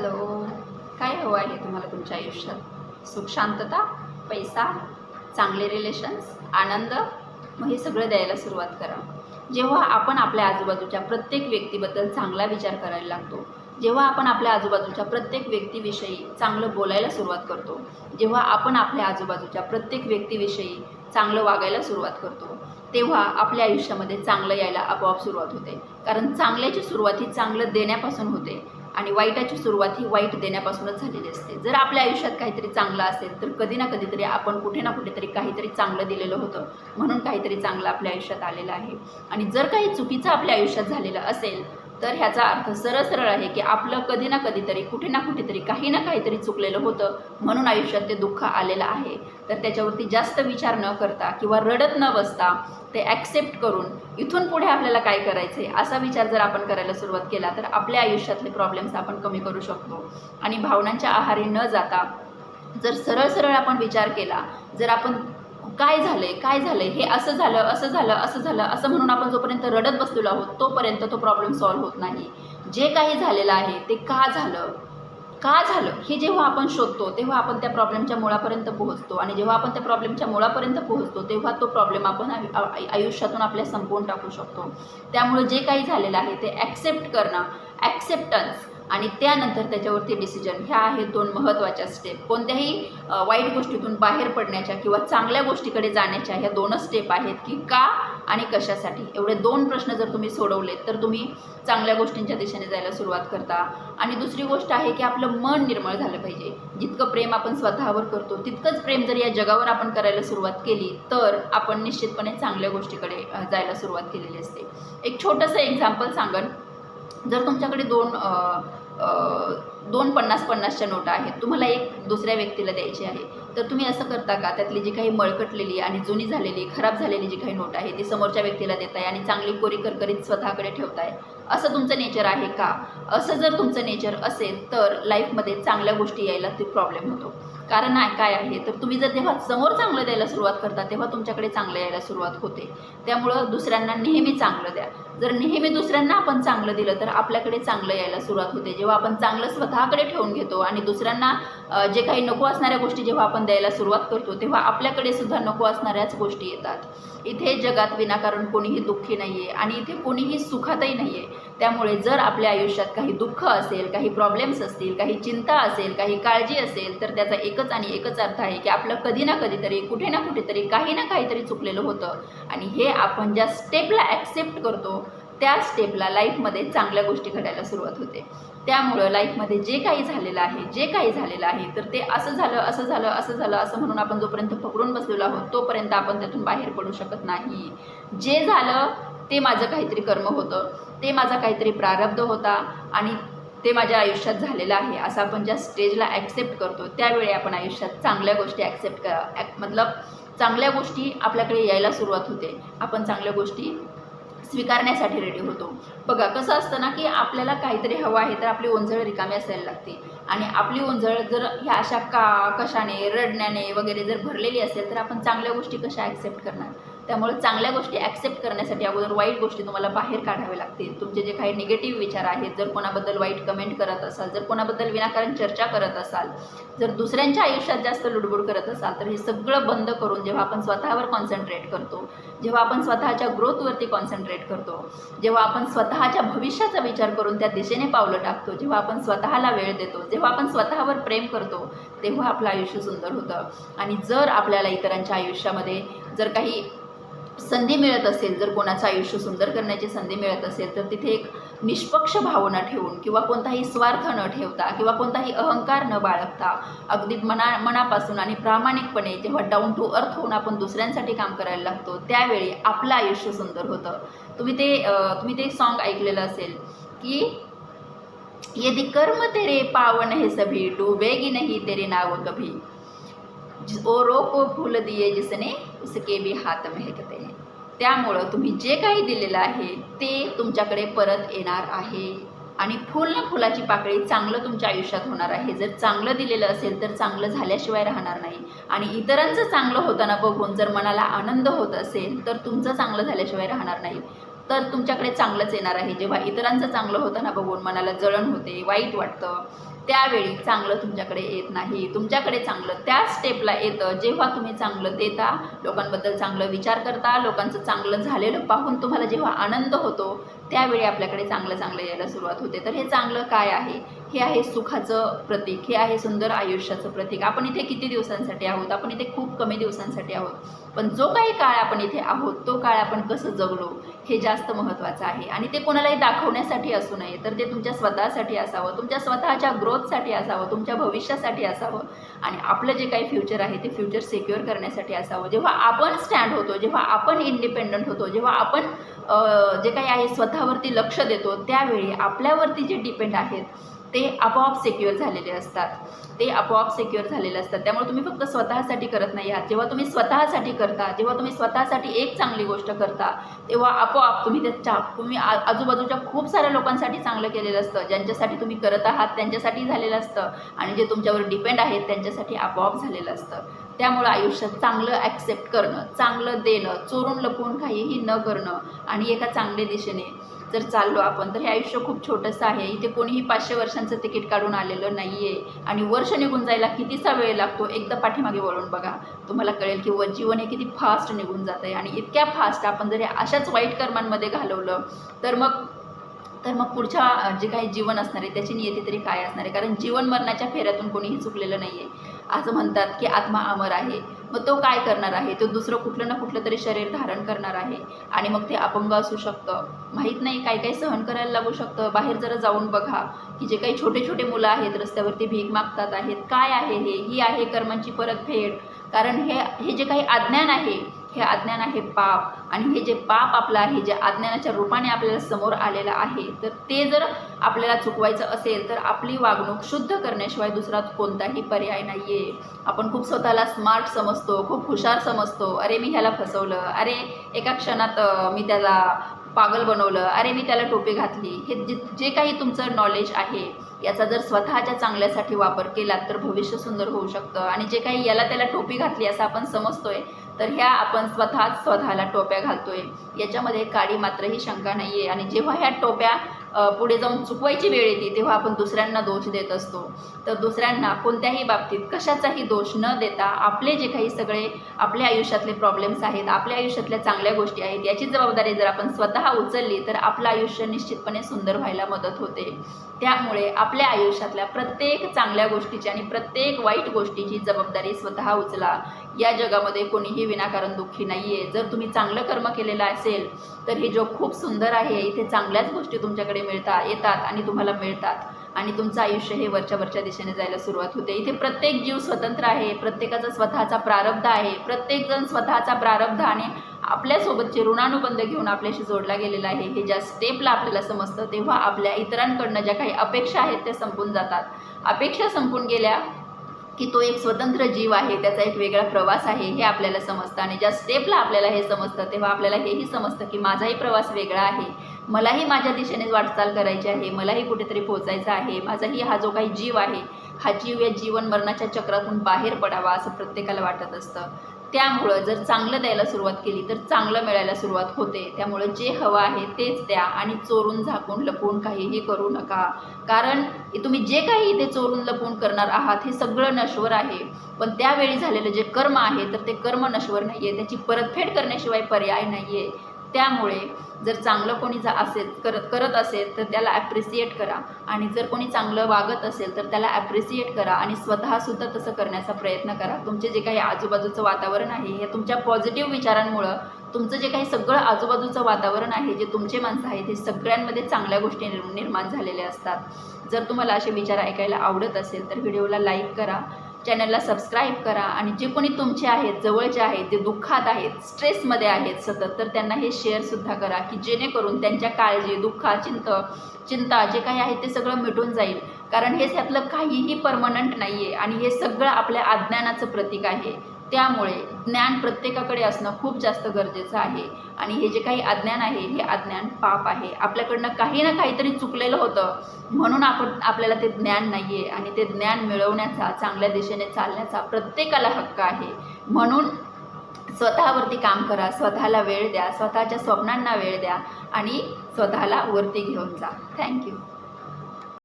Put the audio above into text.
Hello. काय हवं आहे तुम्हाला तुमच्या आयुष्यात? सुख, शांतता, पैसा, चांगले रिलेशन्स, आनंद? मग हे सगळं द्यायला सुरुवात करा. जेव्हा आपण आपल्या आजूबाजूच्या प्रत्येक व्यक्तीबद्दल चांगला विचार करायला लागतो, जेव्हा आपण आपल्या आजूबाजूच्या प्रत्येक व्यक्तीविषयी चांगलं बोलायला सुरुवात करतो, जेव्हा आपण आपल्या आजूबाजूच्या प्रत्येक व्यक्तीविषयी चांगलं वागायला सुरुवात करतो, तेव्हा आपल्या आयुष्यामध्ये चांगलं यायला आपोआप सुरुवात होते. कारण चांगल्याची सुरुवात ही चांगलं देण्यापासून होते आणि वाईटाची सुरुवात ही वाईट देण्यापासूनच झालेली असते. जर आपल्या आयुष्यात काहीतरी चांगलं असेल तर कधी ना कधीतरी आपण कुठे ना कुठेतरी काहीतरी चांगलं दिलेलं होतं, म्हणून काहीतरी चांगलं आपल्या आयुष्यात आलेलं आहे. आणि जर काही चुकीचं आपल्या आयुष्यात झालेलं असेल तर ह्याचा अर्थ सरळ सरळ आहे की आपलं कधी ना कधीतरी कुठे ना कुठेतरी काही ना काहीतरी चुकलेलं होतं, म्हणून आयुष्यात ते दुःख आलेलं आहे. तर त्याच्यावरती जास्त विचार न करता किंवा रडत न बसता ते ॲक्सेप्ट करून इथून पुढे आपल्याला काय करायचं आहे असा विचार जर आपण करायला सुरुवात केला तर आपल्या आयुष्यातले प्रॉब्लेम्स आपण कमी करू शकतो. आणि भावनांच्या आहारी न जाता जर सरळ सरळ आपण विचार केला, जर आपण काय झालं हे असं झालं असं म्हणून आपण जोपर्यंत रडत बसलेलो आहोत तोपर्यंत तो प्रॉब्लेम सॉल्व्ह होत नाही. जे काही झालेलं आहे ते का झालं हे जेव्हा आपण शोधतो तेव्हा आपण त्या प्रॉब्लेमच्या मुळापर्यंत पोहोचतो. आणि जेव्हा आपण त्या प्रॉब्लेमच्या मुळापर्यंत पोहोचतो तेव्हा तो प्रॉब्लेम आपण आयुष्यातून आपल्या संपवून टाकू शकतो. त्यामुळे जे काही झालेलं आहे ते ॲक्सेप्ट करणं, ॲक्सेप्टन्स आणि त्यानंतर त्याच्यावरती डिसिजन, ह्या आहेत दोन महत्त्वाच्या स्टेप. कोणत्याही वाईट गोष्टीतून बाहेर पडण्याच्या किंवा चांगल्या गोष्टीकडे जाण्याच्या ह्या दोनच स्टेप आहेत की का आणि कशासाठी. एवढे दोन प्रश्न जर तुम्ही सोडवलेत तर तुम्ही चांगल्या गोष्टींच्या दिशेने जायला सुरुवात करता. आणि दुसरी गोष्ट आहे की आपलं मन निर्मळ झालं पाहिजे. जितकं प्रेम आपण स्वतःवर करतो तितकंच प्रेम जर या जगावर आपण करायला सुरुवात केली तर आपण निश्चितपणे चांगल्या गोष्टीकडे जायला सुरुवात केलेली असते. एक छोटंसं एक्झाम्पल सांगन. जर तुमच्याकडे दोन 50-50च्या नोटा आहेत, तुम्हाला एक दुसऱ्या व्यक्तीला द्यायची आहे, तर तुम्ही असं करता का त्यातली जी काही मळकटलेली आणि जुनी झालेली खराब झालेली जी काही नोट आहे ती समोरच्या व्यक्तीला देताय आणि चांगली कोरी करकरीत स्वतःकडे ठेवताय? असं तुमचं नेचर आहे का? असं जर तुमचं नेचर असेल तर लाईफमध्ये चांगल्या गोष्टी यायला ते प्रॉब्लेम होतो. कारण काय आहे तर तुम्ही जर तेव्हा समोर चांगलं द्यायला सुरुवात करता तेव्हा तुमच्याकडे चांगलं यायला सुरुवात होते. त्यामुळं दुसऱ्यांना नेहमी चांगलं द्या. जर नेहमी दुसऱ्यांना आपण चांगलं दिलं तर आपल्याकडे चांगलं यायला सुरुवात होते. जेव्हा आपण चांगलं स्वतःकडे ठेवून घेतो आणि दुसऱ्यांना जे काही नको असणाऱ्या गोष्टी जेव्हा आपण द्यायला सुरुवात करतो तेव्हा आपल्याकडे सुद्धा नको असणाऱ्याच गोष्टी येतात. इथे जगात विनाकारण कोणीही दुःखी नाही आहे आणि इथे कोणीही सुखातही नाही आहे. त्यामुळे जर आपल्या आयुष्यात काही दुःख असेल, काही प्रॉब्लेम्स असतील, काही चिंता असेल, काही काळजी असेल तर त्याचा एकच आणि एकच अर्थ आहे की आपलं कधी ना कधीतरी कुठे ना कुठेतरी काही ना काहीतरी चुकलेलं होतं. आणि हे आपण ज्या स्टेपला ॲक्सेप्ट करतो त्या स्टेपला लाईफमध्ये चांगल्या गोष्टी घडायला सुरुवात होते. त्यामुळं लाईफमध्ये जे काही झालेलं आहे तर ते असं म्हणून आपण जोपर्यंत पकडून बसलेलो आहोत तोपर्यंत आपण त्यातून बाहेर पडू शकत नाही. जे झालं ते माझं काहीतरी कर्म होतं, ते माझा काहीतरी प्रारब्ध होता आणि ते माझ्या आयुष्यात झालेलं आहे असं आपण ज्या स्टेजला ॲक्सेप्ट करतो त्यावेळी आपण आयुष्यात चांगल्या गोष्टी चांगल्या गोष्टी आपल्याकडे यायला सुरुवात होते. आपण चांगल्या गोष्टी स्वीकारण्यासाठी रेडी होतो. बघा कसं असतं ना की आपल्याला काहीतरी हवं आहे तर आपली ओंजळ रिकामी असायला लागते. आणि आपली ओंजळ जर ह्या अशा कशाने रडण्याने वगैरे जर भरलेली असेल तर आपण चांगल्या गोष्टी कशा ॲक्सेप्ट करणार? त्यामुळे चांगल्या गोष्टी ॲक्सेप्ट करण्यासाठी अगोदर वाईट गोष्टी तुम्हाला बाहेर काढाव्या लागतील. तुमचे जे काही निगेटिव्ह विचार आहेत, जर कोणाबद्दल वाईट कमेंट करत असाल, जर कोणाबद्दल विनाकारण चर्चा करत असाल, जर दुसऱ्यांच्या आयुष्यात जास्त लुडबुड करत असाल तर हे सगळं बंद करून जेव्हा आपण स्वतःवर कॉन्सन्ट्रेट करतो, जेव्हा आपण स्वतःच्या ग्रोथवरती कॉन्सन्ट्रेट करतो, जेव्हा आपण स्वतःच्या भविष्याचा विचार करून त्या दिशेने पावलं टाकतो, जेव्हा आपण स्वतःला वेळ देतो, जेव्हा आपण स्वतःवर प्रेम करतो तेव्हा आपलं आयुष्य सुंदर होतं. आणि जर आपल्याला इतरांच्या आयुष्यामध्ये जर काही संधी मिळत असेल, जर कोणाचं आयुष्य सुंदर करण्याची संधी मिळत असेल तर तिथे एक निष्पक्ष भावना ठेवून किंवा कोणताही स्वार्थ न ठेवता किंवा कोणताही अहंकार न बाळगता अगदी मनापासून आणि प्रामाणिकपणे जेव्हा डाऊन टू अर्थ होऊन आपण दुसऱ्यांसाठी काम करायला लागतो त्यावेळी आपलं आयुष्य सुंदर होतं. तुम्ही ते सॉन्ग ऐकलेलं असेल की यदि कर्म तेरे पावन है सभी, डूबेगी नहीं तेरे नाव कभी, औरों को फूल दिए जिसने उसके भी हाथ महकते हैं. त्यामुळं तुम्ही जे काही दिलेलं आहे ते तुमच्याकडे परत येणार आहे आणि फूल ना फुलाची पाकळी चांगलं तुमच्या आयुष्यात होणार आहे. जर चांगलं दिलेलं असेल तर चांगलं झाल्याशिवाय राहणार नाही. आणि इतरांचं चांगलं होताना बघून जर मनाला आनंद होत असेल तर तुमचं चांगलं झाल्याशिवाय राहणार नाही. तर तुमच्याकडे चांगलंच येणार आहे. जेव्हा इतरांचं चांगलं होताना बघून मनाला जळण होते, वाईट वाटतं, त्यावेळी चांगलं तुमच्याकडे येत नाही. तुमच्याकडे चांगलं त्या स्टेपला येतं जेव्हा तुम्ही चांगलं देता, लोकांबद्दल चांगलं विचार करता, लोकांचं चांगलं झालेलं पाहून तुम्हाला जेव्हा आनंद होतो, त्यावेळी आपल्याकडे चांगलं यायला सुरुवात होते. तर हे चांगलं काय आहे? हे आहे सुखाचं प्रतीक, हे आहे सुंदर आयुष्याचं प्रतीक. आपण इथे किती दिवसांसाठी आहोत? आपण इथे खूप कमी दिवसांसाठी आहोत, पण जो काही काळ आपण इथे आहोत तो काळ आपण कसं जगलो हे जास्त महत्त्वाचं आहे. आणि ते कोणालाही दाखवण्यासाठी असू नये, तर ते तुमच्या स्वतःसाठी असावं, तुमच्या स्वतःच्या ग्रोथसाठी असावं, तुमच्या भविष्यासाठी असावं, आणि आपलं जे काही फ्युचर आहे ते फ्युचर सिक्युअर करण्यासाठी असावं. जेव्हा आपण स्टँड होतो, जेव्हा आपण इंडिपेंडंट होतो, जेव्हा आपण जे काही आहे स्वतःवरती लक्ष देतो, त्यावेळी आपल्यावरती जे डिपेंड आहेत ते आपोआप सिक्युअर झालेले असतात. त्यामुळे तुम्ही फक्त स्वतःसाठी करत नाही आहात. जेव्हा तुम्ही स्वतःसाठी करता, जेव्हा तुम्ही स्वतःसाठी एक चांगली गोष्ट करता, तेव्हा आपोआप तुम्ही आजूबाजूच्या खूप साऱ्या लोकांसाठी चांगलं केलेलं असतं. ज्यांच्यासाठी तुम्ही करत आहात त्यांच्यासाठी झालेलं असतं, आणि जे तुमच्यावर डिपेंड आहेत त्यांच्यासाठी आपोआप झालेलं असतं. त्यामुळं आयुष्यात चांगलं ॲक्सेप्ट करणं, चांगलं देणं, चोरून लपवून काहीही न करणं, आणि एका चांगल्या दिशेने जर चाललो आपण, तर हे आयुष्य खूप छोटंसं आहे. इथे कोणीही 500 वर्षांचं तिकीट काढून आलेलं नाही आहे, आणि वर्ष निघून जायला कितीसा वेळ लागतो एकदा पाठीमागे वळून बघा, तुम्हाला कळेल की जीवन हे किती फास्ट निघून जातं आहे. आणि इतक्या फास्ट आपण जर अशाच वाईट कर्मांमध्ये घालवलं तर मग पुढच्या जे काही जीवन असणार आहे त्याची नियती तरी काय असणार आहे? कारण जीवन मरणाच्या फेऱ्यातून कोणीही चुकलेलं नाही आहे. असं म्हणतात की आत्मा अमर आहे, मग तो काय करणार आहे? तो दुसरं कुठलं ना कुठलं तरी शरीर धारण करणार आहे, आणि मग ते अपंग असू शकतं, माहीत नाही, काही सहन करायला लागू शकतं. बाहेर जरा जाऊन बघा की जे काही छोटे छोटे मुलं आहेत रस्त्यावरती भीक मागतात आहेत, काय आहे हे? ही आहे कर्मांची परतफेड. कारण हे जे काही अज्ञान आहे, हे अज्ञान आहे पाप, आणि हे जे पाप आपलं आहे, जे अज्ञानाच्या रूपाने आपल्याला समोर आलेलं आहे, तर ते जर आपल्याला चुकवायचं असेल तर आपली वागणूक शुद्ध करण्याशिवाय दुसरा कोणताही पर्याय नाही आहे. आपण खूप स्वतःला स्मार्ट समजतो, खूप हुशार समजतो. अरे मी ह्याला फसवलं, अरे एका क्षणात मी त्याला पागल बनवलं, अरे मी त्याला टोपी घातली. हे जे काही तुमचं नॉलेज आहे याचा जर स्वतःच्या चांगल्यासाठी वापर केला तर भविष्य सुंदर होऊ शकतं. आणि जे काही याला त्याला टोपी घातली असं आपण समजतोय, तर ह्या आपण स्वतःला टोप्या घालतोय, याच्यामध्ये काडी मात्रही शंका नाही आहे. आणि जेव्हा ह्या टोप्या पुढे जाऊन चुकवायची वेळ येते तेव्हा आपण दुसऱ्यांना दोष देत असतो. तर दुसऱ्यांना कोणत्याही बाबतीत कशाचाही दोष न देता आपले जे काही सगळे आपल्या आयुष्यातले प्रॉब्लेम्स आहेत, आपल्या आयुष्यातल्या चांगल्या गोष्टी आहेत, याची जबाबदारी जर आपण स्वतः उचलली तर आपलं आयुष्य निश्चितपणे सुंदर व्हायला मदत होते. त्यामुळे आपल्या आयुष्यातल्या प्रत्येक चांगल्या गोष्टीची आणि प्रत्येक वाईट गोष्टीची जबाबदारी स्वतः उचला. या जगामध्ये कोणीही विनाकारण दुःखी नाही आहे. जर तुम्ही चांगलं कर्म केलेलं असेल तर हे जग खूप सुंदर आहे. इथे चांगल्याच गोष्टी तुमच्याकडे येतात आणि तुम्हाला मिळतात, आणि तुमचं आयुष्य हे वरच्या दिशेने जायला सुरुवात होते. इथे प्रत्येक जीव स्वतंत्र आहे, प्रत्येकाचा स्वतःचा प्रारब्ध आहे, प्रत्येकजण स्वतःचा प्रारब्ध आणि आपल्यासोबतचे ऋणानुबंध घेऊन आपल्याशी जोडला गेलेला आहे. हे ज्या स्टेपला आपल्याला समजतं तेव्हा आपल्या इतरांकडनं ज्या काही अपेक्षा आहेत त्या संपून जातात. अपेक्षा संपून गेल्या की तो एक स्वतंत्र जीव आहे, त्याचा एक वेगळा प्रवास आहे हे आपल्याला समजतं. आणि ज्या स्टेपला आपल्याला हे समजतं तेव्हा आपल्याला हेही समजतं की माझाही प्रवास वेगळा आहे, मलाही माझ्या दिशेने वाटचाल करायची आहे, मलाही कुठेतरी पोहोचायचं आहे. माझाही हा जो काही जीव आहे, हा जीव या जीवन मरणाच्या चक्रातून बाहेर पडावा असं प्रत्येकाला वाटत असतं. त्यामुळं जर चांगलं द्यायला सुरुवात केली तर चांगलं मिळायला सुरुवात होते. त्यामुळं जे हवं आहे तेच द्या, आणि चोरून झाकून लपवून काहीही करू नका. कारण तुम्ही जे काही इथे चोरून लपवून करणार आहात हे सगळं नश्वर आहे, पण त्यावेळी झालेलं जे कर्म आहे तर ते कर्म नश्वर नाही आहे, त्याची परतफेड करण्याशिवाय पर्याय नाही आहे. त्यामुळे जर चांगलं कोणी करत असेल तर त्याला ॲप्रिसिएट करा, आणि जर कोणी चांगलं वागत असेल तर त्याला ॲप्रिसिएट करा, आणि स्वतःसुद्धा तसं करण्याचा प्रयत्न करा. तुमचे जे काही आजूबाजूचं वातावरण आहे हे तुमच्या पॉझिटिव्ह विचारांमुळं तुमचं जे काही सगळं आजूबाजूचं वातावरण आहे, जे तुमचे माणसं आहेत हे सगळ्यांमध्ये चांगल्या गोष्टी निर्माण झालेल्या असतात. जर तुम्हाला असे विचार ऐकायला आवडत असेल तर व्हिडिओला लाईक करा, चॅनलला सबस्क्राईब करा, आणि जे कोणी तुमचे आहेत, जवळचे आहेत, जे दुःखात आहेत, स्ट्रेसमध्ये आहेत सतत, तर त्यांना हे शेअरसुद्धा करा की जेणेकरून त्यांच्या काळजी, चिंता जे काही आहे ते सगळं मिटून जाईल. कारण हे त्यातलं काहीही परमनंट नाही आहे, आणि हे सगळं आपल्या अज्ञानाचं प्रतीक आहे. त्यामुळे ज्ञान प्रत्येकाकडे असणं खूप जास्त गरजेचं आहे. आणि हे जे काही अज्ञान आहे हे अज्ञान पाप आहे. आपल्याकडनं काही ना काहीतरी चुकलेलं होतं म्हणून आपल्याला ते ज्ञान नाही आहे, आणि ते ज्ञान मिळवण्याचा, चांगल्या दिशेने चालण्याचा प्रत्येकाला हक्क आहे. म्हणून स्वतःवरती काम करा, स्वतःला वेळ द्या, स्वतःच्या स्वप्नांना वेळ द्या आणि स्वतःला वरती घेऊन जा. थँक्यू.